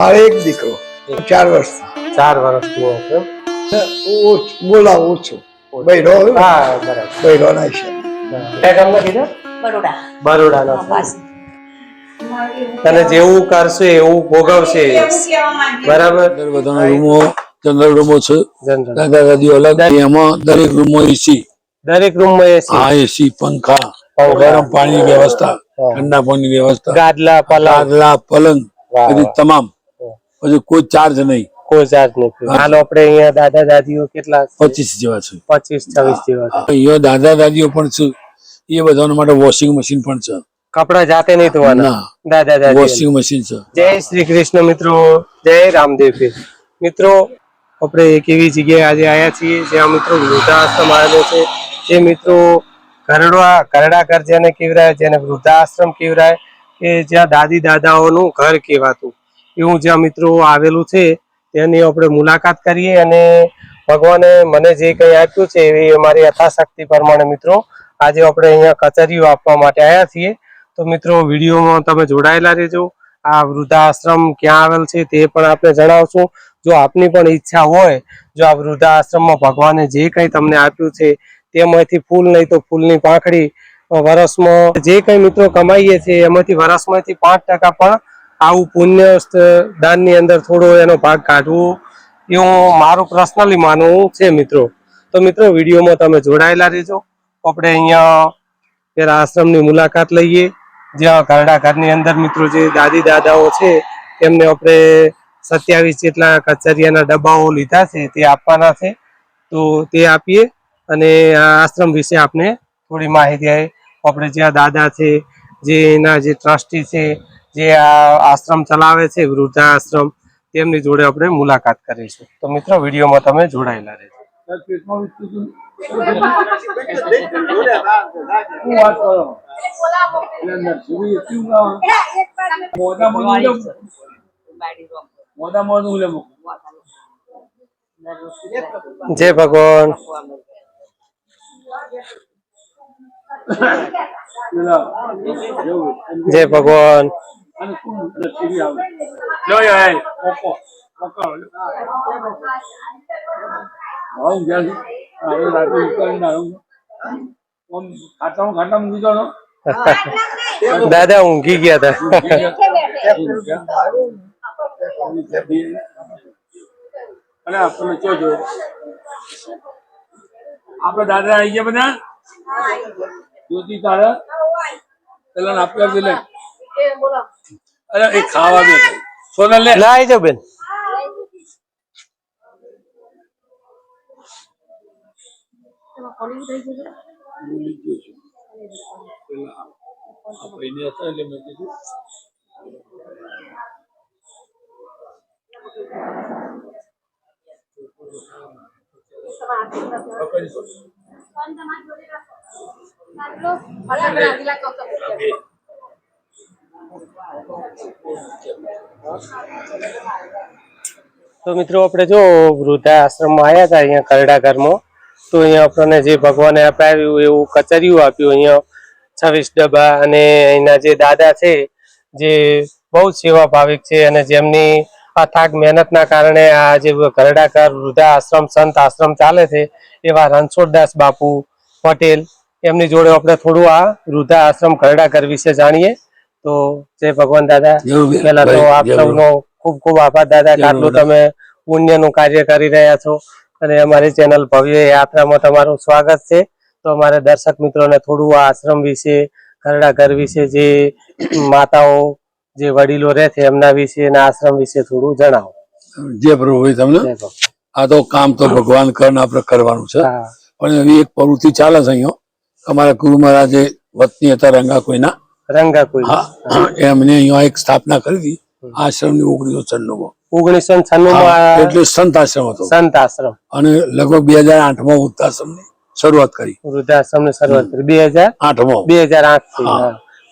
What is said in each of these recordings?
મારે એક દીકરો 4 વર્ષ 4 વર્ષનો હતો. બોલાવું છું બૈરો હા બરાબર. બૈરો ના છે કયા ગામના કીધા? બરોડા. બરોડાનો છે. બસ. અને જેવું કરશે એવું ભોગવશે. બરાબર. બધાના રૂમો જનરલ રૂમો છે. જનરલ. દાદા દાદીઓ અલગ. એમાં દરેક રૂમમાં એસી, દરેક રૂમમાં એસી, હા એસી, પંખા, ગરમ પાણીની વ્યવસ્થા, ઠંડા પાણીની વ્યવસ્થા, ગાદલા, પલંગ, ગાદલા, પલંગ, બધી તમામ. પછી કોઈ ચાર્જ નહીં. કોઈ ચાર્જ નથી. હાલ આપણે અહીંયા દાદા દાદીઓ કેટલા? 25 જેવા છે. 25-26 જેવા છે. અહીંયા દાદા દાદીઓ પણ છે. એ બધાના માટે વોશિંગ મશીન પણ છે. કપડા જાતે નહીં ધોવાના. દાદા દાદી વોશિંગ મશીન છે. જય શ્રી કૃષ્ણ મિત્રો, જય રામદેવ પીર. મિત્રો આપણે એક એવી જગ્યાએ આજે આવ્યા છીએ જ્યાં મિત્રો વૃદ્ધાશ્રમ આવેલો છે. જે મિત્રો ઘરડા ઘર જેને કહેવાય, જેને વૃદ્ધાશ્રમ કહેવાય, કે જ્યાં દાદી દાદાઓનું ઘર કહેવાતું એવું જ્યાં મિત્રો આવેલું છે તેની આપણે મુલાકાત કરીએ અને ભગવાને મને જે કંઈ આપ્યું છે એવી અમારી યથાશક્તિ પ્રમાણે મિત્રો આજે આપણે અહીંયા કચેરીઓ આપવા માટે આવ્યા છીએ. તો મિત્રો વિડીયોમાં તમે જોડાયેલા રહેજો. આ વૃદ્ધાશ્રમ ક્યાં આવેલ છે તે પણ આપણે જણાવશું. જો આપની પણ ઈચ્છા હોય, જો આ વૃદ્ધાશ્રમમાં ભગવાને જે કંઈ તમને આપ્યું છે તેમાંથી ફૂલ નહીં તો ફૂલની પાંખડી વર્ષમાં જે કંઈ મિત્રો કમાઈએ છીએ એમાંથી વર્ષમાંથી 5% પણ આવું પુણ્ય દાનની અંદર થોડો એનો ભાગ કાઢવો એવું મારું પર્સનલી માનવું છે મિત્રો. તો મિત્રો વિડીયોમાં તમે જોડાયેલા રહેજો. આપણે અહીંયા પેલા આશ્રમની મુલાકાત લઈએ જ્યાં ઘરડા ઘરની અંદર મિત્રો જે દાદી દાદાઓ છે તેમને આપણે 27 જેટલા કચરિયાના ડબ્બાઓ લીધા છે તે આપવાના છે. તો તે આપીએ અને આ આશ્રમ વિશે આપને થોડી માહિતી આપણે જ્યાં દાદા છે, જે એના જે ટ્રસ્ટી છે, જે આ આશ્રમ ચલાવે છે વૃદ્ધાશ્રમ, તેમની જોડે આપણે મુલાકાત કરીશું. તો મિત્રો વિડીયોમાં તમે જોડાયેલા રહેજો. જય ભગવાન. જય ભગવાન. દાદા ઊંઘી ગયા હતા. આપડે દાદા આવી ગયા બધા. જ્યોતિ તારા પેલા આપ્યા છે લે. અરે એ ખાવા દે સોનલ લે. ના આવી જાવ બેન. તો મિત્રો આપણે જો વૃદ્ધાશ્રમમાં આવ્યા હતા અહીંયા કરડા ઘરમાં. તો અહીંયા આપણને જે ભગવાને આપ્યું એવું કચરિયું આપ્યું. અહીંયા 26 ડબ્બા અને અહીંના જે દાદા છે જે બહુ સેવા ભાવિક છે અને જેમની અથાગ મહેનતના કારણે આ જે કરડા ઘર વૃદ્ધાશ્રમ સંત આશ્રમ ચાલે છે એવા રણછોડદાસ બાપુ પટેલ, એમની જોડે આપણે થોડું આ વૃદ્ધાશ્રમ કરડા ઘર વિશે જાણીએ. તો જય ભગવાન દાદા. પહેલા તો આપ સૌનો ખૂબ ખૂબ આભાર દાદા કે આટલું તમે પુણ્યનું કાર્ય કરી રહ્યા છો અને અમારી ચેનલ ભવ્ય યાત્રામાં તમારું સ્વાગત છે. તો અમારા દર્શક મિત્રોને થોડું આ આશ્રમ વિશે, કરડા ઘર વિશે, જે માતાઓ જે વડીલો રહે છે એમના વિશે અને આશ્રમ વિશે થોડું જણાવો. જે પ્રભુ ભાઈ તમને આ તો કામ તો ભગવાન કરીને આપણે કરવાનું છે. પણ એવી એક પ્રવૃત્તિ ચાલે છે અહીંયા. અમારા ગુરુ મહારાજે વતની હતા રંગાકોઈના. એમને અહીંયા એક સ્થાપના કરી હતી આશ્રમની 1996 એટલે સંત આશ્રમ હતો. સંત આશ્રમ. અને લગભગ 2008 વૃદ્ધાશ્રમની શરૂઆત કરી. વૃદ્ધાશ્રમની શરૂઆત કરી 2008 થી.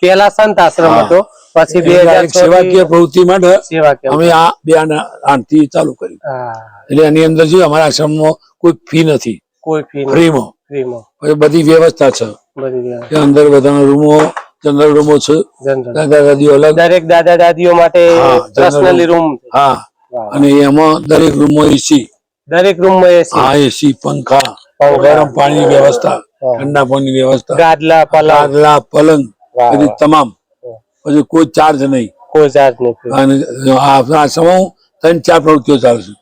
પહેલા સંત આશ્રમ હતો, પછી 2000 સેવાકીય પ્રવૃત્તિ માટે અમે આ 2008 થી ચાલુ કરી. એટલે એની અંદર જે અમારા આશ્રમમાં કોઈ ફી નથી, કોઈ ફી ફ્રીમાં બધી વ્યવસ્થા છે. અંદર બધાના રૂમો જનરલ રૂમો છે, જનરલ દાદા દાદીઓ અલગ, દરેક દાદા દાદીઓ માટે હા, પર્સનલી રૂમ હા, અને એમાં દરેક રૂમમાં એસી, દરેક રૂમમાં એસી, હા એસી, પંખા, ગરમ પાણીની વ્યવસ્થા, ઠંડા પાણીની વ્યવસ્થા, ગાદલા પલંગ બધી તમામ, પછી કોઈ ચાર્જ નહીં, કોઈ ચાર્જ નથી. અને આ સમય 3-4 પ્રવૃત્તિઓ ચાલશે.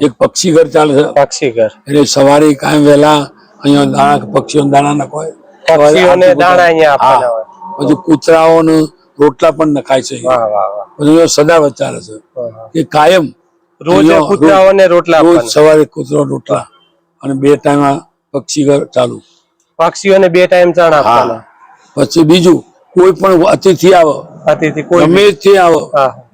એક પક્ષી ઘર ચાલશે, પક્ષી ઘર, એટલે સવારે કાયમ વહેલા અહીંયા દાણા પક્ષીઓને દાણા નખાય, પક્ષીઓને દાણા અહીંયા આપવાના હોય. પછી કૂતરાઓને રોટલા પણ નખાય છે. પછી સદાવત ચાલે છે કે કાયમ રોજ કૂતરાઓને રોટલા રોજ આપવાના. સવારે કૂતરો રોટલા અને 2 ટાઈમ પક્ષી ઘર ચાલુ, પક્ષીઓને 2 ટાઈમ ચણ આપવાના. પછી બીજું કોઈ પણ અતિથિ આવે, અતિથિ કોઈ ગમે તે આવે,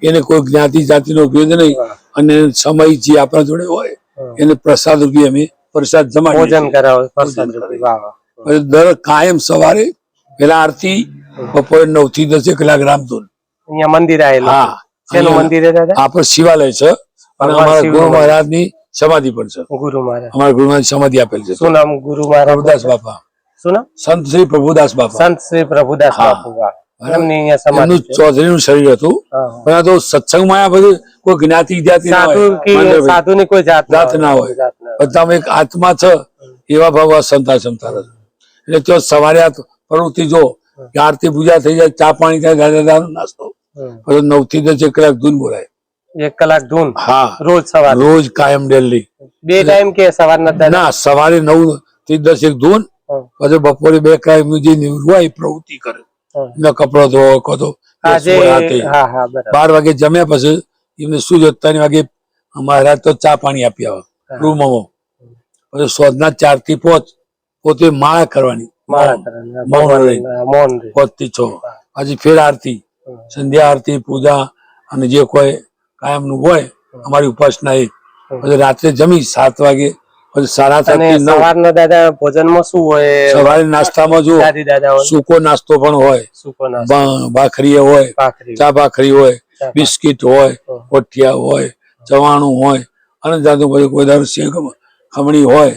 એને કોઈ જ્ઞાતિ જાતિનો ભેદ નહીં, અને સમય જે આપણા જોડે હોય એને પ્રસાદ રૂપી અમે પ્રસાદ જમાડીએ, ભોજન કરાવો, પ્રસાદ રૂપી. પછી દર કાયમ સવારે પેલા આરતી, બપોરે 9 થી 10 કલાક રામધૂન. અહીંયા મંદિર આવેલું. હા, શેનું મંદિર છે દાદા? આપણે શિવાલય છે, અને અમારા ગુરુ મહારાજ ની સમાધિ પણ છે. ગુરુ મહારાજ, અમારા ગુરુ મહારાજ સમાધિ આપેલ છે. શું નામ ગુરુ મહારાજ? પ્રભુદાસ બાપા. શું નામ? સંત શ્રી પ્રભુદાસ બાપા. સંત શ્રી પ્રભુદાસ બાપુ. એમની અહીંયા સમાધિ એમનું છે. ચૌધરીનું શરીર હતું, પણ આ તો સત્સંગમાં આ બધું કોઈ જ્ઞાતિ જાતિ ના હોય, સાધુ ની કોઈ જાત ના હોય, બધામાં એક આત્મા છે એવા ભાવ આ સંતા ક્ષમતા છે. એટલે ત્યાં સવારે આ પ્રવૃત્તિ જો કે આરતી પૂજા થઈ જાય, ચા પાણી થાય, દાદા નાસ્તો, પછી 9 થી 10 કલાક ધૂન બોલાય. 1 કલાક ધૂન? હા, રોજ સવારે? રોજ કાયમ ડેલી. 2 ટાઈમ કે સવારના? ના, સવારે 9 થી 10 એક ધૂન, પછી બપોરે 2 ટાઈમ જે નિવૃત્ત હોય એ પ્રવૃત્તિ કરે. કપડો ધોવો, કોતો 12 વાગે જમ્યા પછી એમને શું 3 વાગે મહારાજ તો ચા પાણી આપી આવે રૂમમાં. પછી સોજના 4 થી 5 પોતે માળા કરવાની, મૌન 5 થી 6, પછી ફેર આરતી, સંધ્યા આરતી, પૂજા અને જે કોઈ કાયમ નું હોય અમારી ઉપાસના એ. પછી રાત્રે જમી 7 વાગે, પછી 7:30 સવારના દાદા ભોજનમાં શું હોય? સવારે નાસ્તામાં જો સૂકો નાસ્તો પણ હોય, ભાખરી હોય, ચા ભાખરી હોય, બિસ્કીટ હોય, પોઠિયા હોય, ચવાણું હોય, અને જાતું બધું કોઈ દર ખમણી હોય,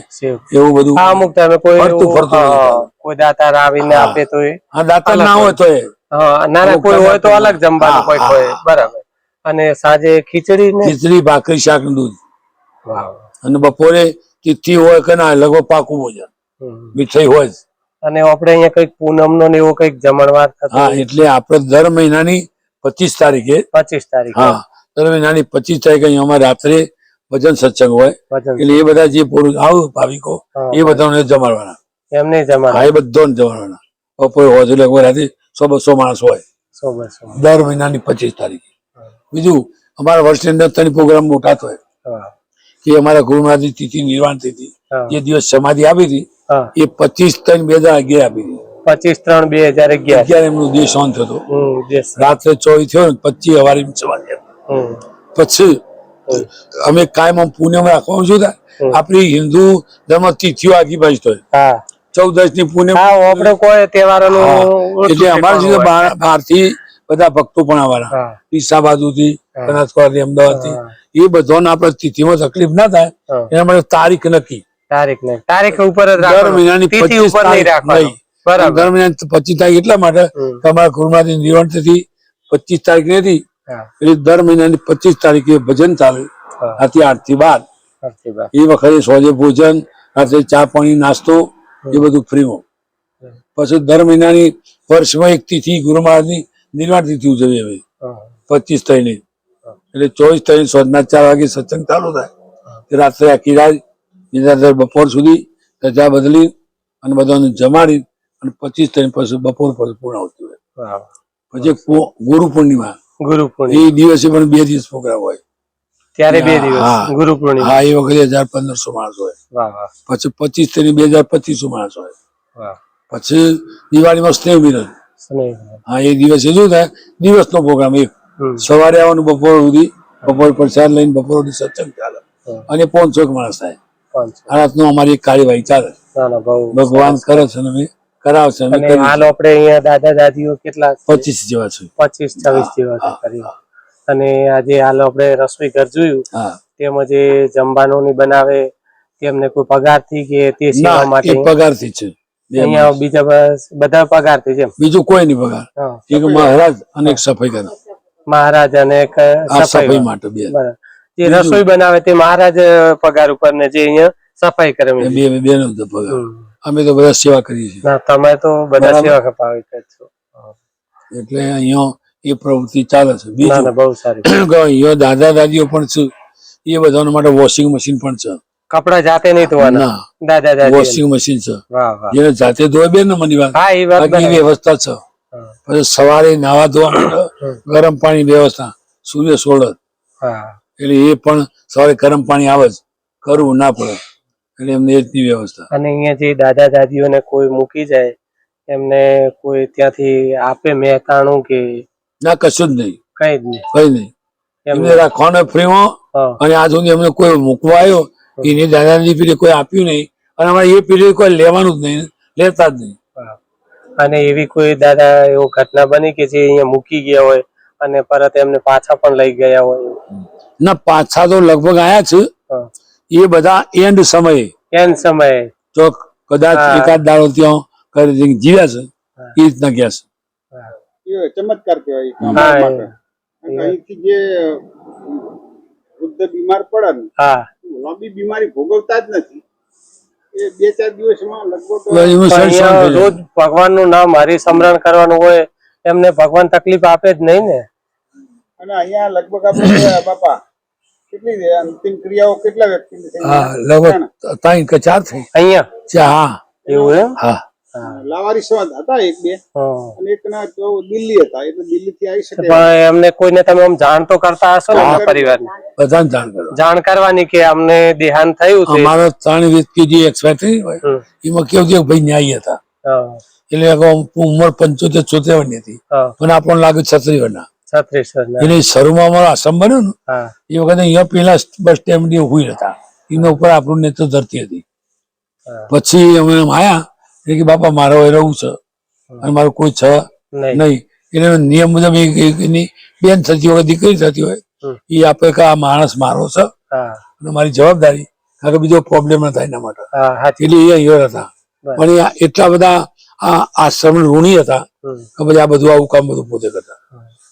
એવું બધું અમુક ટાઈમે કોઈ ફરતું કોઈ દાતાર આવીને આપે તો દાતા ના હોય તો ના કોઈ હોય તો અલગ જમવાનું કોઈ હોય. બરાબર. અને સાંજે ખીચડી, ભાખરી, શાક, દૂધ. અને બપોરે તિથિ હોય કે ના લગભગ પાકું ભોજન, મીઠાઈ હોય જ. અને આપણે અહીંયા કઈક પૂનમ નો ને એવો કઈક જમણવાર થતો? હા, એટલે આપણે દર મહિનાની 25 તારીખે, 25 તારીખે, હા, દર મહિનાની 25 તારીખે અહીંયા અમારે રાત્રે ભજન સત્સંગ હોય. એટલે એ બધા જે આવું ભાવિકો એ બધાને જમાડવાના. એમને જમાડવાના? હા, એ બધાને જમાડવાના. બપોરે હોય એટલે રાતે 100-200 માણસ હોય દર મહિનાની 25 તારીખે. બીજું અમારા વર્ષની અંદર 3 પ્રોગ્રામ મોટા થાય કે અમારા ગુરુ મહારાજની તિથિ નિર્વાણ તિથિ જે દિવસ સમાધિ આપી હતી એ 25/3/2011 આપી હતી. 25/3/2011 એમનું દેહ શાંત હતો. રાત્રે 24 થયો ને 25 સવારે સમાધિ આપી. પછી અમે કાયમ પૂનમ રાખવાનું શું થાય, આપણી હિન્દુ ધર્મ તિથિઓ આગી બાજુ થાય. 14 ની પૂનમ આપણે કોઈ તહેવારોનું એટલે અમારા બહારથી બધા ભક્તો પણ આવવાના, ડીસા બાજુથી, બનાસકાંઠાથી, અમદાવાદથી. એ બધાને આપણે તિથિમાં તકલીફ ના થાય એના માટે તારીખ નક્કી, તારીખ ઉપર દર મહિનાની 25 તારીખ નહીં. દર મહિનાની 25 તારીખ એટલા માટે કે અમારા ગુરુમાંથી નિર્વાણ તિથિ 25 તારીખ નથી, એટલે દર મહિનાની 25 તારીખે ભજન ચાલે રાતે 8 થી 12. એ વખતે સોજે ભોજન, રાત્રે ચા પાણી નાસ્તો એ બધું ફ્રીમાં. પછી દર મહિનાની વર્ષમાં એક તિથિ ગુરુ મહારાજની નિર્વાણ તિથિ ઉજવીએ અમે 25 તારીખે. એટલે 24 તારીખ સોજના 4 વાગે સત્સંગ ચાલુ થાય, રાત્રે આખી રાત બપોર સુધી રજા બદલી અને બધાને જમાડી અને 25 તારીખ પછી બપોર પછી પૂર્ણ આવતી હોય. પછી ગુરુ પૂર્ણિમા, એ દિવસે પણ 2 દિવસ પ્રોગ્રામ હોય. ત્યારે 2 દિવસ ગુરુ પૂર્ણિમા. હા, એ વખતે 1500 માણસ હોય. પછી 25 તારીખ 2250 માણસ હોય. પછી દિવાળીમાં સ્નેહ મિલન. હા, એ દિવસે શું થાય, દિવસનો પ્રોગ્રામ એક સવારે આવવાનું બપોર સુધી, બપોર પ્રસાદ લઈને બપોર સુધી સત્સંગ ચાલે અને 500 માણસ થાય. આ રાતનું અમારી કાર્યવાહી ચાલે. ભગવાન કરે છે અમે કરાવશે. હાલ આપણે અહીંયા દાદા દાદીઓ કેટલા? 25 જેવા છે. 25-26 જેવા કરી. અને આજે હાલ આપણે રસોઈ ઘર જોયું, તેમાં જે જમવાનું બનાવે તેમને કોઈ પગારથી કે તે સેવા માટે? પગારથી છે, અહીંયા બીજા બસ બધા પગાર થી જેમ બીજું કોઈ નહીં પગાર. હા. એક મહારાજ અને એક સફાઈ કરે, મહારાજ અને એક આ સફાઈ સફાઈ માટે બે બરાબર. જે રસોઈ બનાવે તે મહારાજ પગાર ઉપર ને જે અહીંયા સફાઈ કરે એ બે બેનો જ પગાર. અમે તો બધા સેવા કરીએ છીએ. ના તમે તો બધા સેવા કપાવી છો. એટલે અહીંયા એ પ્રવૃત્તિ ચાલે છે. ના બીજું ના બહુ સારી. કે અહીંયા દાદા દાદીઓ પણ છે, એ બધાના માટે વોશિંગ મશીન પણ છે. કપડા જાતે નહીં ધોવાના ના, દાદા દાદી વોશિંગ મશીન છે. વાહ વાહ. જેને જાતે ધોવે બે ને મની વાત હા એ વાત બાકી એવી વ્યવસ્થા છે. હા. પછી સવારે નાવા ધોવા માટે ગરમ પાણી વ્યવસ્થા, સૂર્ય સોલર, હા એટલે એ પણ સવારે ગરમ પાણી આવે જ, કરવું ના પડે, એટલે એમને એ રીતની વ્યવસ્થા. અને અહીંયા જે દાદા દાદીઓને કોઈ મૂકી જાય એમને કોઈ ત્યાંથી આપે મહેતાણું કે ના, કશું જ નહીં, કઈ જ નહીં કઈ નહીં. એમને રાખવાનો ફ્રીમાં, હા. અને આજ સુધી એમને કોઈ મૂકવા આવ્યો એની દાદાની પેઢી કોઈ આપ્યું નહીં, અને અમારે એ પેઢી કોઈ લેવાનું જ નહીં, લેતા જ નહીં. હા. અને એવી કોઈ દાદા એવો ઘટના બની કે જે અહીંયા મૂકી ગયા હોય અને પરત એમને પાછા પણ લઈ ગયા હોય? ના, પાછા તો લગભગ આયા છે. હા. એ બધા એન્ડ સમયે એન સમયે તો કદાચ હા. એકાદ દાડો ત્યાં કરી જીવ્યા છે, એ રીતના ગયા છે. હા. એ ચમત્કાર કહેવાય હા, ગામડા માટે. અને અહીંથી જે વૃદ્ધ બીમાર પડે ને, હા લાંબી બીમારી ભોગવતા જ નથી. એ 2-4 દિવસમાં લગભગ એનું તો શરીર અહીંયા શાંત થઈ જાય. રોજ ભગવાનનું નામ હરિસ્મરણ કરવાનું હોય એમને ભગવાન તકલીફ આપે જ નહીં ને? અને અહીંયા લગભગ આપણે બાપા કેટલી છે અંતિમ ક્રિયાઓ કેટલા વ્યક્તિની થઈ? હા, લગભગ 3 કે 4 થઈ. અહીંયા હા, એવું એમ? હા. લાવારી સંવાદ હતા 1-2, હા. અને એકના તો દિલ્હી હતા, એટલે દિલ્હી થી આવી શકે. પણ એમને કોઈને તમે આમ જાણ તો કરતા હશો ને હા. પરિવારને? બધાને જાણ કરો. જાણ કરવાની કે અમને દેહાંત થયું છે. અમારા 3 વ્યક્તિ જે એક્સપાયર થઈ હોય હમ. એમાં કેવું થયું, ભાઈ ન્યાયી હતા, હા. એટલે ઉંમર 75-76 ની હતી, હા. પણ આપણને લાગે 36 વર્ષના. છત્રીસર એટલે શરૂમાં અમારો આશ્રમ બન્યો ને હા એ વખતે અહીંયા પેલા બસ સ્ટેન્ડ ઉભી હતા, એના ઉપર આપણું નેતૃત્વ ધરતી હતી. હા. પછી અમે એમ આયા એટલે કે બાપા મારો એ રહું છે અને મારું કોઈ છે નહીં. નહીં, એટલે નિયમ મુજબ એની બેન થતી હોય, દીકરી થતી હોય, હમ. એ આપે કે આ માણસ મારો છે હા અને મારી જવાબદારી, કારણ કે બીજો પ્રોબ્લેમ ના થાય એના માટે. હા હાચી. એટલે એ અહીંયા હતા. બરાબર. પણ એ એટલા બધા આ આશ્રમ ઋણી હતા હમ. કે પછી આ બધું આવું કામ બધું પોતે કરતા.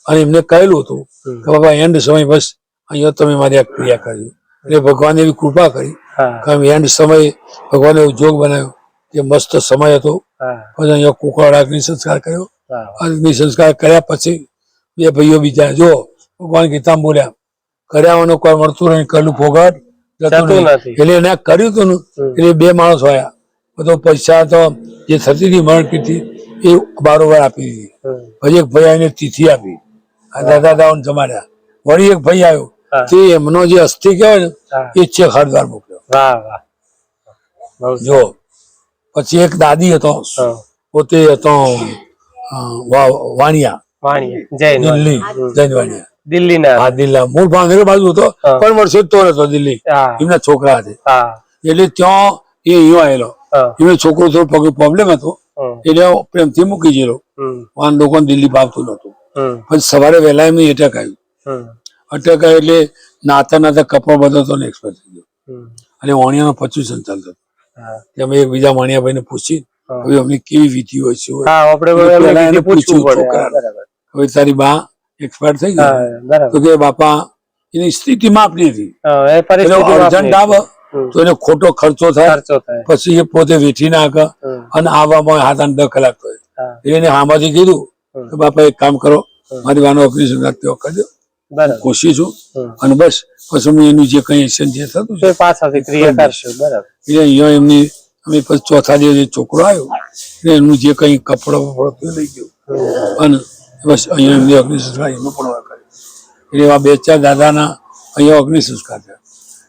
અને એમને કહેલું હતું હમ. કે બાબા એન્ડ સમય બસ અહીંયા તમે મારી આ ક્રિયા કરી, એટલે ભગવાને એવી કૃપા કરી હા કે એન્ડ સમયે ભગવાને એવો જોગ બનાવ્યો કે મસ્ત સમય હતો. હા પછી અહીંયા કુકવાડા અગ્નિ સંસ્કાર કર્યો. હા અગ્નિ સંસ્કાર કર્યા પછી બે ભાઈઓ બીજા જો ભગવાન ગીતા બોલ્યા, કર્યાવાનું કોઈ મળતું નહીં, કરેલું ફોગટ જતું જતું નહીં. નથી. એટલે એને કર્યું હતું ને એટલે 2 માણસ હોયા, બધો પૈસા તો જે થતી હતી મરણ કીધી એ બારોબાર આપી દીધી. હમ. પછી એક ભાઈ આવીને તિથિ આપી, આ દાદા દાદાઓને જમાડ્યા. વળી એક ભાઈ આવ્યો, હા. તે એમનો જે અસ્થિ કહેવાય ને હા. એ છે હરદ્વાર મોકલ્યો. વાહ વાહ બહુ સારું. જો પછી એક દાદી હતો, હા. પોતે હતો વાણિયા, વાણિયા જૈન દિલ્હી, જૈન વાણિયા. દિલ્હીના હા, દિલ્હી મૂળ ભાંગેર બાજુ હતો, હા. પણ વર્ષે જ તો હતો દિલ્હી. હા એમના છોકરા હતા, હા એટલે ત્યાં એ અહીંયા આવેલો. હા એમનો છોકરો થોડો પગ પ્રોબ્લેમ હતો, હમ. એટલે પ્રેમથી મૂકી ગયેલો. હમ. વાન લોકોને દિલ્હી ભાવતું નહોતું. હમ. પછી સવારે વહેલા એમને એટેક આવ્યું. હમ. અટેક આવ્યો એટલે નાતા નાતા કપડો બદલતો ને એક્સપાયર થઈ ગયો. હમ. અને વાણિયાનો 25 ચાલતો હતો. હા અમે એક બીજા વાણિયાભાઈને પૂછી હા. હવે અમને કેવી વિધિ હોય છે હોય. હા આપણે એટલે એમને પહેલા એને વિધિ પૂછવું પૂછ્યું પડે. છોકરાને. હા, બરાબર. હવે તારી બા એક્સપાયર થઈ ગઈ, હા બરાબર. તો કે બાપા એની સ્થિતિ માપની હતી, હા, એ એટલે પરિસ્થિતિમાં અર્જન્ટ આપણે આવે તો એને ખોટો ખર્ચો થાય, ખર્ચો થાય. પછી એ પોતે વેઠી નાખે હમ. અને આવવામાં 7-8 કલાક થાય. હા એને આમાંથી કીધું કે બાપા એક કામ કરો, મારી વાનો ઓપરેશન તેઓ કરજો, બરાબર. ખુશી છું, હમ. અને બસ પછી હું એનું જે કઈ એક્શન જે થતું તો છે એ પાછળથી ક્રિયા કરશું. બરાબર. એટલે અહીંયા એમની અમે પછી ચોથા દિવસે છોકરો આવ્યો એટલે એમનું જે કઈ કપડો બપડો લઈ ગયો અને બસ અહીંયા એમની અગ્નિ સંસ્કાર એમાં પણ કર્યો. એટલે એવા 2-4 દાદાના અહીંયા અગ્નિ સંસ્કાર થયા.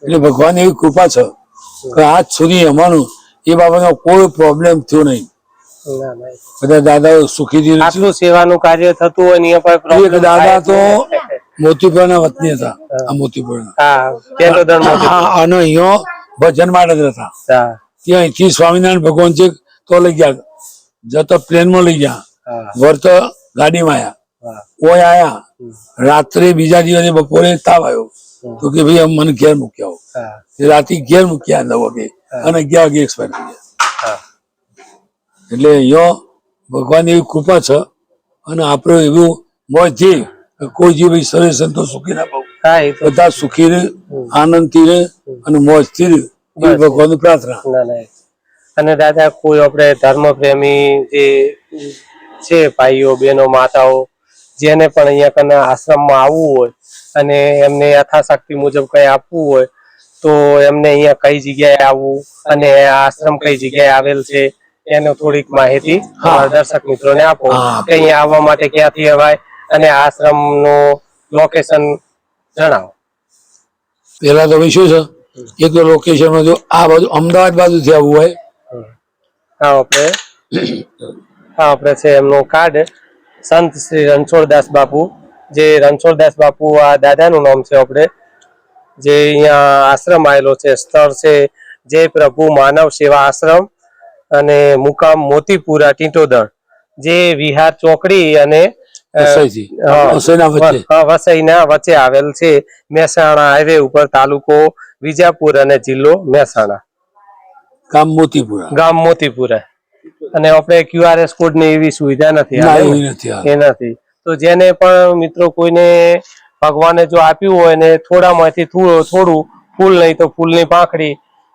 એટલે ભગવાન એવી કૃપા છે કે આજ સુધી અમારું એ બાબતનો કોઈ પ્રોબ્લેમ થયો નહીં. ના, ના. બધા દાદાઓ સુખીથી રહે છે. આટલું સેવાનું કાર્ય થતું હોય ને અહીંયા કોઈ એક problem દાદા થાય તો જ નહીં. મોતીપુરના વતની હતા, આ મોતીપુરના. હા કેન્દ્રધર્મ હા, અને અહીંયા ભજન માટે જ હતા. હા ત્યાં અહીંથી સ્વામિનારાયણ ભગવાન છે તો લઈ ગયા, જતો પ્લેનમાં લઈ ગયા, હા વર્ત ગાડીમાં આયા, હા ઓય આયા. રાત્રે બીજા દિવસે બપોરે તાવ આવ્યો તો કે ભાઈ મને ઘેર મૂકી આવો. હા એ રાતે ઘેર મૂક્યા 9 વાગે અને 11 વાગે એક્સપાયર થઈ ગયા. હા એટલે અહીંયા ભગવાન એવી કૃપા છે અને આપણે એવું મોજથી કોઈ જે ભાઈ શરીર સંતોષ સુખી ના પાવું, હા એ તો બધા સુખી રહે, આનંદથી રહે અને મોજથી રહે એવી ભગવાનની પ્રાર્થના. ના ના. અને દાદા કોઈ આપણે ધર્મ પ્રેમી જે છે ભાઈઓ બહેનો માતાઓ જેને પણ અહીંયા કને આશ્રમમાં આવવું હોય અને એમને યથાશક્તિ મુજબ કઈ આપવું હોય તો એમને અહીંયા કઈ જગ્યાએ આવવું અને આ આશ્રમ કઈ જગ્યાએ આવેલ છે એનો થોડીક માહિતી અમારા દર્શક મિત્રોને આપો કે અહીંયા આવવા માટે ક્યાંથી અવાય અને આશ્રમ નું લોકેશન જણાવો. પેલા તો શું છે એક તો લોકેશનમાં જો આ બાજુ અમદાવાદ બાજુથી આવવું હોય આપણે છે એમનું કાર્ડ સંત શ્રી રણછોડદાસ બાપુ, જે રણછોડદાસ બાપુ આ દાદાનું નામ છે આપણે, જે અહીંયા આશ્રમ આવેલો છે, સ્થળ છે જય પ્રભુ માનવ સેવા આશ્રમ અને મુકામ મોતીપુરા ટીટોદળ, જે વિહાર ચોકડી અને વસઈના વચ્ચે આવેલ છે, મહેસાણા હાઈવે ઉપર, તાલુકો વિજાપુર અને જિલ્લો મહેસાણા, ગામ મોતીપુરા. અને આપણે QRS કોડ ની એવી સુવિધા નથી, એ નથી. તો જેને પણ મિત્રો કોઈને ભગવાને જો આપ્યું હોય ને થોડામાંથી થોડું ફૂલ નહીં તો ફૂલની પાંખડી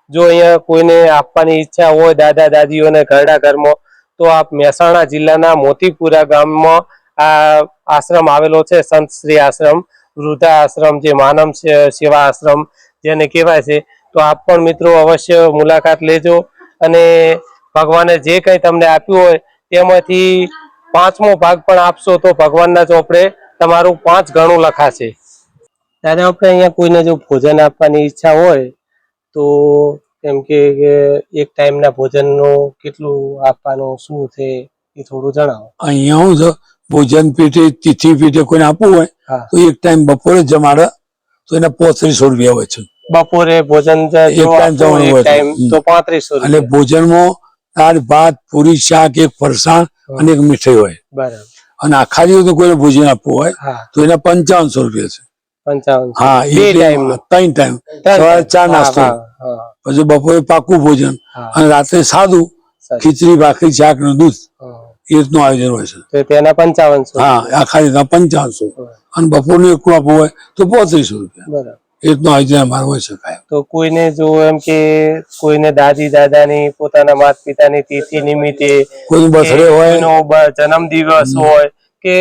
જો અહીંયા કોઈને આપવાની ઈચ્છા હોય દાદા દાદીઓને ઘરડા ઘરમાં, તો આપ મહેસાણા જિલ્લાના મોતીપુરા ગામમાં આ આશ્રમ આવેલો છે, સંત શ્રી આશ્રમ, વૃદ્ધા આશ્રમ, જે માનવ સેવા આશ્રમ જેને કહેવાય છે. તો આપ પણ મિત્રો અવશ્ય મુલાકાત લેજો અને ભગવાને જે કઈ તમને આપ્યું હોય તેમાંથી 5મો ભાગ પણ આપશો તો ભગવાનના ચોપડે તમારું 5 ગણું લખાશે. ત્યારે આપણે અહીંયા કોઈને જો ભોજન આપવાની ઈચ્છા હોય તો એમ કે એક ટાઈમના ભોજનનું કેટલું આપવાનું શું છે એ થોડું જણાવો. અહીંયા હું છે ભોજન પેટે તિથિ પેટે કોઈને આપવું હોય તો એક ટાઈમ બપોરે જમાડે તો એના 3500 રૂપિયા હોય છે. બપોરે ભોજન એક ટાઈમ તો 3500. અને ભોજનમાં દાળ ભાત પૂરી શાક એક ફરસાણ અને એક મીઠાઈ હોય. બરાબર. અને આખા દિવસ કોઈને ભોજન આપવું હોય તો એના 5500 રૂપિયા છે. 55. હા, 3 ટાઈમ, સવારે 4 નાસ્તો, પછી બપોરે પાકું ભોજન અને રાત્રે સાદું ખીચડી ભાખરી શાક નું દૂધ, એ રીતનું આયોજન હોય છે. તેના 5500. હા, આખા દિવસના 5500 અને બપોરનું એકલું આપવું હોય તો 3500 રૂપિયા. બરાબર. એ રીતનું આયોજન અમારું હોય છે. તો કોઈને જો એમ કે કોઈને દાદી દાદાની પોતાના માતા પિતાની તિથિ નિમિત્તે કોઈનો બર્થડે હોય, જન્મ દિવસ હોય કે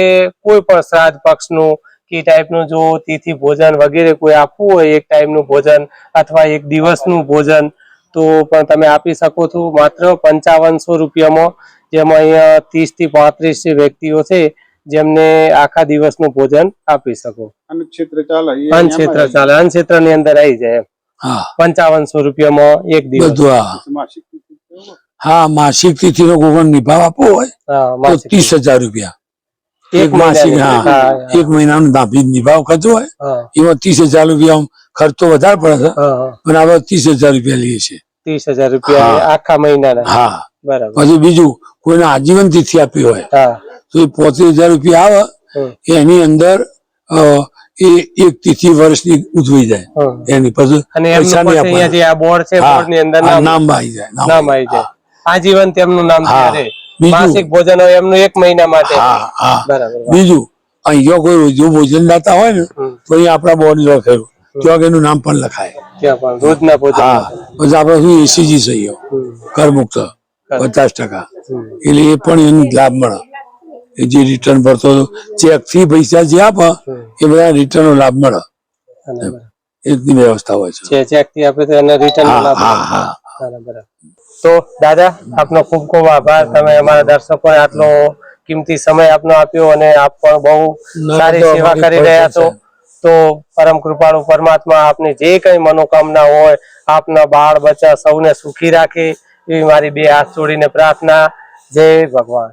કોઈ પણ શ્રાદ્ધ પક્ષનું કે ટાઈપનું જો તિથિ ભોજન વગેરે કોઈ આપવું હોય, એક ટાઈમનું ભોજન અથવા એક દિવસનું ભોજન, તો પણ તમે આપી શકો છો માત્ર 5500 રૂપિયામાં, જેમાં અહીંયા 30 થી 35 વ્યક્તિઓ છે જેમને આખા દિવસનું ભોજન આપી શકો. અન્નક્ષેત્ર ચાલે, અન્નક્ષેત્ર ની અંદર આવી જાય. 5500 રૂપિયામાં એક દિવસ. હા, માસિક તિથિ નો કોઈ નિભાવ આપવો હોય તો 30000 રૂપિયા એક માસિક. હા, એક મહિનાનો નિભાવ ખર્ચો હોય એમાં 30000 રૂપિયા ખર્ચો વધારે પડે છે, પણ આપણે 30000 રૂપિયા લઈએ છીએ. 30000 રૂપિયા આખા મહિનાના. હા, બરાબર. પછી બીજું કોઈને આજીવન તિથિ આપી હોય તો એ 35000 રૂપિયા આવે, એની અંદર એક તિથિ વર્ષની ઉજવી જાય એની પછી નામ આવી જાય. આજીવન તેમનું નામ માસિક ભોજન હોય એમનું 1 મહિના માટે. બીજું અહીંયા કોઈ રોજ ભોજન દાતા હોય ને તો અહીંયા આપણા બોર્ડ લખેલું ત્યાં એનું નામ પણ લખાય. રોજના ભોજન. હા, પછી આપડે શું એસીજી સહી કરમુક્ત 50%, એટલે એ પણ એનો લાભ મળે. જે રિટર્ન ભરતો ચેક થી પૈસા જે આપે એ બધા રિટર્ન નો લાભ મળે, એટલી વ્યવસ્થા હોય છે. ચેક થી આપે તો એને રિટર્ન નો લાભ. તો દાદા આપનો ખૂબ ખૂબ આભાર, તમે અમારા દર્શકોને આટલો કિંમતી સમય આપનો આપ્યો અને આપ પણ બહુ સારી સેવા કરી રહ્યા છો. તો પરમ કૃપાળુ પરમાત્મા આપની જે કઈ મનોકામના હોય, આપના બાળ બચ્ચા સૌને સુખી રાખે એવી મારી 2 હાથ જોડીને પ્રાર્થના. જય ભગવાન.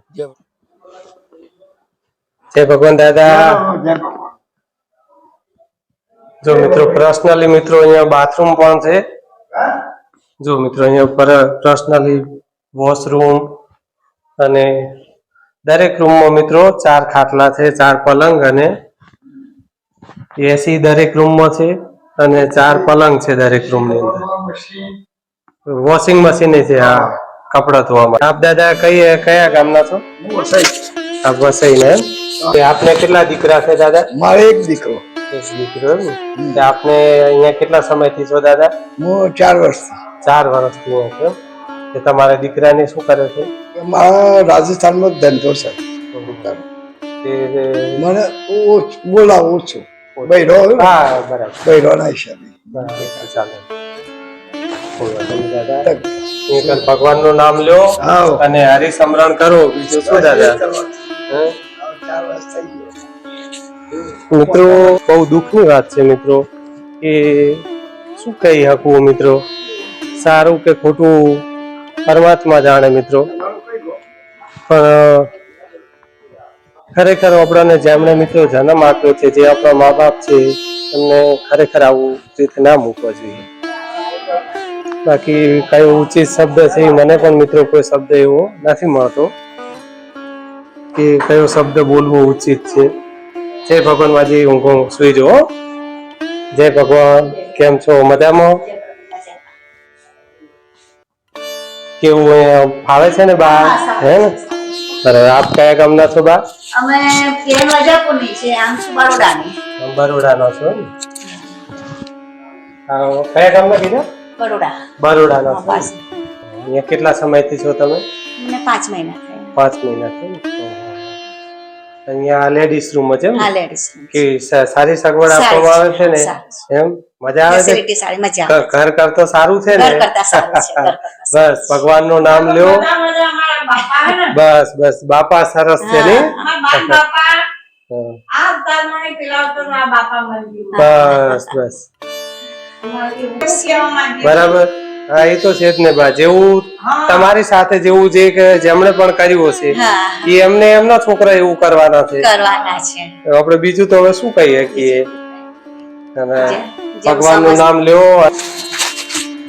જય ભગવાન દાદા. જો મિત્રો પર્સનલી મિત્રો અહીંયા બાથરૂમ પણ છે. જો મિત્રો અહીંયા પર્સનલી વોશરૂમ અને દરેક રૂમમાં મિત્રો 4 ખાટલા છે, 4 પલંગ અને એસી દરેક રૂમમાં છે અને 4 પલંગ છે દરેક રૂમની અંદર. વોશિંગ મશીન છે. હા, કપડા ધોવામાં. આપ દાદા કયા ગામના છો? આપ વસઈ ને એમ? તે આપને કેટલા દીકરા છે દાદા? મારે એક દીકરો. એક દીકરો એમ ને? તે આપને અહીંયા કેટલા સમયથી છો દાદા? હું 4 વર્ષથી. 4 વર્ષથી અહીંયા છો એમ? તે તમારા દીકરાને શું કરે છે? મારા રાજસ્થાનમાં ધંધો છે. મને બોલાવો ઓછું બૈરો. હા બરાબર. બૈરો ના હિસાબે. ચાલો દાદા ભગવાન નું નામ લ્યો અને હરિસ્મરણ કરો. બીજું શું દાદા? મિત્રો બહુ દુઃખની વાત છે મિત્રો કે શું કહી શકું મિત્રો, સારું કે ખોટું પરમાત્મા જાણે મિત્રો. પણ ખરેખર આપણાને જેમણે મિત્રો જન્મ આપ્યો છે, જે આપણા મા બાપ છે, એમને ખરેખર આવું રીતે ના મૂકવા જોઈએ. બાકી કયો ઉચિત શબ્દ છે મને પણ મિત્રો કોઈ શબ્દ એવો નથી મળતો કે કયો શબ્દ બોલવો ઉચિત છે. જય ભગવાન માજી, ઊંઘો સુઈ જાઓ. જય ભગવાન. કેમ છો? મજામાં? કેવું ફાવે છે ને બા? હે ને? બરાબર. આપ કયા ગામના છો બા? અમે કેન વજાપુરની છે, આમ છું બરોડાની. બરોડાના છો ને? કયા ગામના કીધા? બરોડા. બરોડાના છો. અહીંયા કેટલા સમયથી છો તમે? મને 5 મહિના થયા. 5 મહિના થયા. અહીંયા લેડીઝ રૂમ છે એમ? હા, લેડીઝ કે સારી સગવડ આપવામાં આવે છે ને એમ? મજા આવે છે? ફેસિલિટી સારી, મજા આવે. ઘર કરતા સારું છે ને? ઘર કરતા સારું છે, ઘર કરતા સારું. બસ ભગવાન નું નામ લ્યો. બસ બસ બાપા સરસ છે ને? બસ બસ બરાબર. હા એ તો છે જ ને બા. જેવું તમારી સાથે જેવું જે જેમણે પણ કર્યું હશે એ એમને એમના છોકરા એવું કરવાના છે. આપણે બીજું તો હવે શું કહીએ કે ભગવાન નું નામ લ્યો.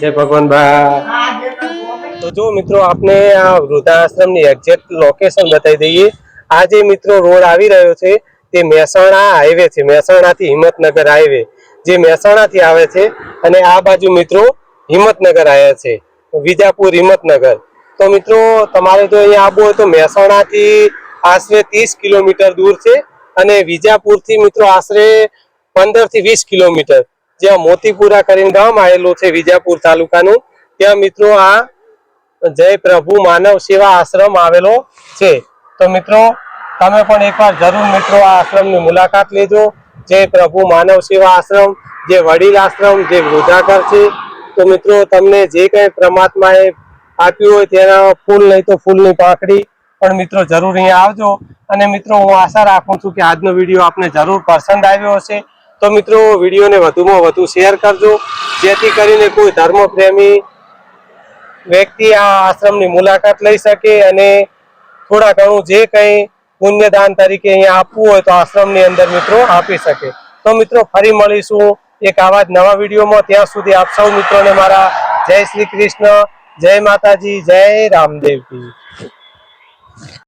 જય ભગવાન બા. તો જો મિત્રો આપને આ વૃદ્ધાશ્રમ ની એક્ઝેક્ટ લોકેશન બતાવી દઈએ. આ જે મિત્રો રોડ આવી રહ્યો છે તે મહેસાણા હાઈવે છે, મહેસાણા થી હિંમતનગર હાઈવે જે મહેસાણા થી આવે છે. અને આ બાજુ મિત્રો હિંમતનગર આવ્યા છે, વિજાપુર હિંમતનગર. તો મિત્રો તમારે જો અહીંયા આવવું હોય તો મહેસાણા થી આશરે 30 કિલોમીટર દૂર છે અને વિજાપુર થી મિત્રો આશરે 15 થી 20 કિલોમીટર. જ્યાં મોતીપુરા કરીને ગામ આવેલું છે વિજાપુર તાલુકાનું, ત્યાં મિત્રો આ જય પ્રભુ માનવ સેવા આશ્રમ આવેલો છે. તો મિત્રો તમે પણ એકવાર જરૂર મિત્રો આ આશ્રમની મુલાકાત લેજો. જય પ્રભુ માનવ સેવા આશ્રમ, જે વડીલ આશ્રમ, જે વૃદ્ધાઘર છે. તો મિત્રો તમને જે કઈ પરમાત્માએ આપ્યું હોય તેના ફૂલ નહીં તો ફૂલની પાંખડી પણ મિત્રો જરૂર અહીંયા આવજો. અને મિત્રો હું આશા રાખું છું કે આજનો વિડીયો આપને જરૂર પસંદ આવ્યો હશે. તો મિત્રો વિડીયોને વધુમાં વધુ શેર કરજો, જેથી કરીને કોઈ ધર્મ પ્રેમી વ્યક્તિ આ આશ્રમની મુલાકાત લઈ શકે અને થોડા ઘણું જે કંઈ પુણ્યદાન તરીકે અહીંયા આપવું હોય તો આશ્રમની અંદર મિત્રો આપી શકે. તો મિત્રો ફરી મળીશું એક આવા જ નવા વિડીયોમાં. ત્યાં સુધી આપ સૌ મિત્રોને મારા જય શ્રી કૃષ્ણ, જય માતાજી, જય રામદેવજી.